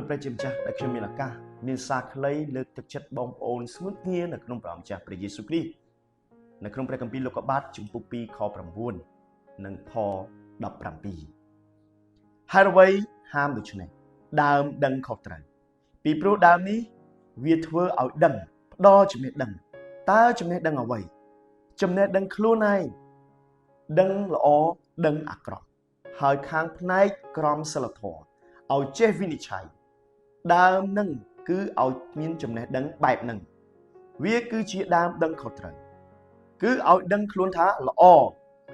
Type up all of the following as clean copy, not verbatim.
លោកព្រះជាម្ចាស់ដែលខ្ញុំមានឱកាសមានសារខ្លីលើកទឹកចិត្តបងប្អូនស្ងួនងានៅក្នុងព្រះអង្គម្ចាស់ព្រះយេស៊ូវគ្រីស្ទនៅក្នុងព្រះគម្ពីរលោកុបាទជំពូក2ខ9និងខ17ហើយអ្វីហាមដូច្នេះដើមដឹងខុសត្រូវពីព្រោះដើមនេះវាធ្វើឲ្យដឹងផ្ដល់ចំណេះដឹងតើចំណេះដឹងអ្វីចំណេះដឹងខ្លួនឯងដឹងល្អដឹងអាក្រក់ហើយខាងផ្នែកក្រមសីលធម៌ឲ្យចេះវិនិច្ឆ័យដើមនឹងគឺឲ្យមានចំណេះដឹងបែបហ្នឹងវាគឺជាដើមដឹងខុសត្រូវគឺឲ្យដឹងខ្លួនថាល្អ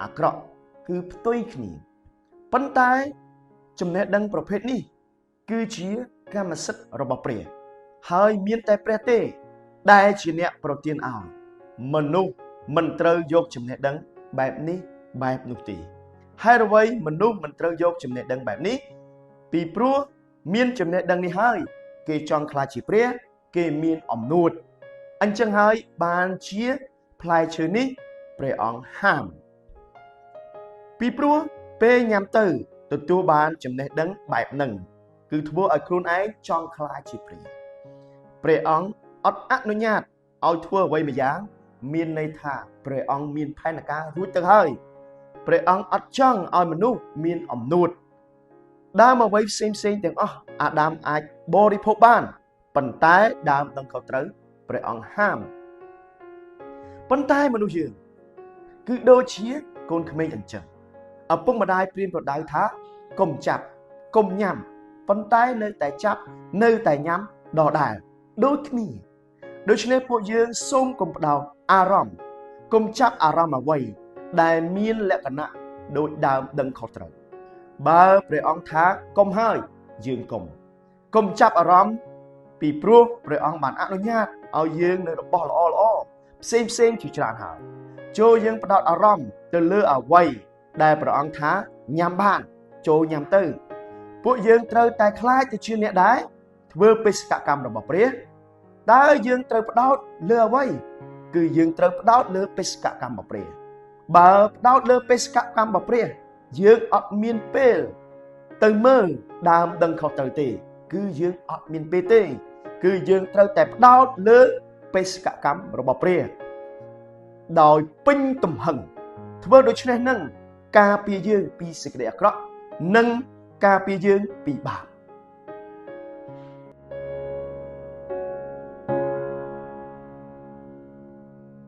អាក្រក់គឺផ្ទុយគ្នាប៉ុន្តែចំណេះដឹងប្រភេទនេះគឺជាកម្មសិទ្ធិរបស់ព្រះហើយមានតែព្រះទេដែលជាអ្នកប្រទានឲ្យមនុស្សមិនត្រូវយកចំណេះដឹងបែបនេះបែបនោះទេហើយអ្វីមនុស្សមិនត្រូវយកចំណេះដឹងបែបនេះពីព្រោះមានចំណេះដឹងនេះហើយគេចង់ខ្លាចជាព្រះគេមានអំនួតអញ្ចឹងហើយបានជាផ្លែឈើនេះព្រះអង្គហាមពីព្រោះពេលញ៉ាំទៅទទួលបានចំណេះដឹងបែបហ្នឹងគឺធ្វើឲ្យខ្លួនឯងចង់ខ្លាចជាព្រះអង្គអត់អនុញ្ញាតឲ្យធ្វើអ្វីមួយយ៉ាងមានន័យថាព្រះអង្គមានផែនការរួចទៅហើយព្រះអង្គអត់ចង់ឲ្យមនុស្សមានអំនួតដើមអ្វីផ្សេងទាំងអស់អាដាមអាចបរិភោគបានប៉ុន្តែដើមដឹងខុសត្រូវព្រះអង្គហាមប៉ុន្តែមនុស្សយើងគឺដូចជាកូនក្មេងអញ្ចឹងឪពុកម្ដាយព្រានប្រដៅថាកុំចាប់កុំញ៉ាំប៉ុន្តែនៅតែចាប់នៅតែញ៉ាំដដែលដូចគ្នាដូច្នេះពួកយើងសូមកុំផ្ដោតអារម្មណ៍កុំចាប់អារម្មណ៍អ្វីដែលមានលក្ខណៈដូចដើមដឹងខុសត្រូវបើព្រះអង្គថាកុំហើយយើងកុំចាប់អារម្មណ៍ពីព្រោះព្រះអង្គបានអនុញ្ញាតឲ្យយើងនៅរបស់ល្អផ្សេងជាច្រើនហើយចូលយើងផ្ដោតអារម្មណ៍ទៅលើអ្វីដែលព្រះអង្គថាញ៉ាំបានចូលញ៉ាំទៅពួកយើងត្រូវតែខ្លាចទៅជាអ្នកដែលធ្វើបេសកកម្មរបស់ព្រះតើយើងត្រូវផ្ដោតលើអ្វីគឺយើងត្រូវផ្ដោតលើបេសកកម្មរបស់ព្រះបើផ្ដោតលើបេសកកម្មរបស់ព្រះយើងអត់មានពេលទៅមើលដើមដឹងខុសត្រូវទេគឺយើងអត់មានពេលទេគឺយើងត្រូវតែផ្ដោតលើបេសកកម្មរបស់ព្រះដោយពេញទំហឹងធ្វើដូច្នេះនឹងការពារយើងពីសេចក្តីអាក្រក់និងការពារយើងពីបាប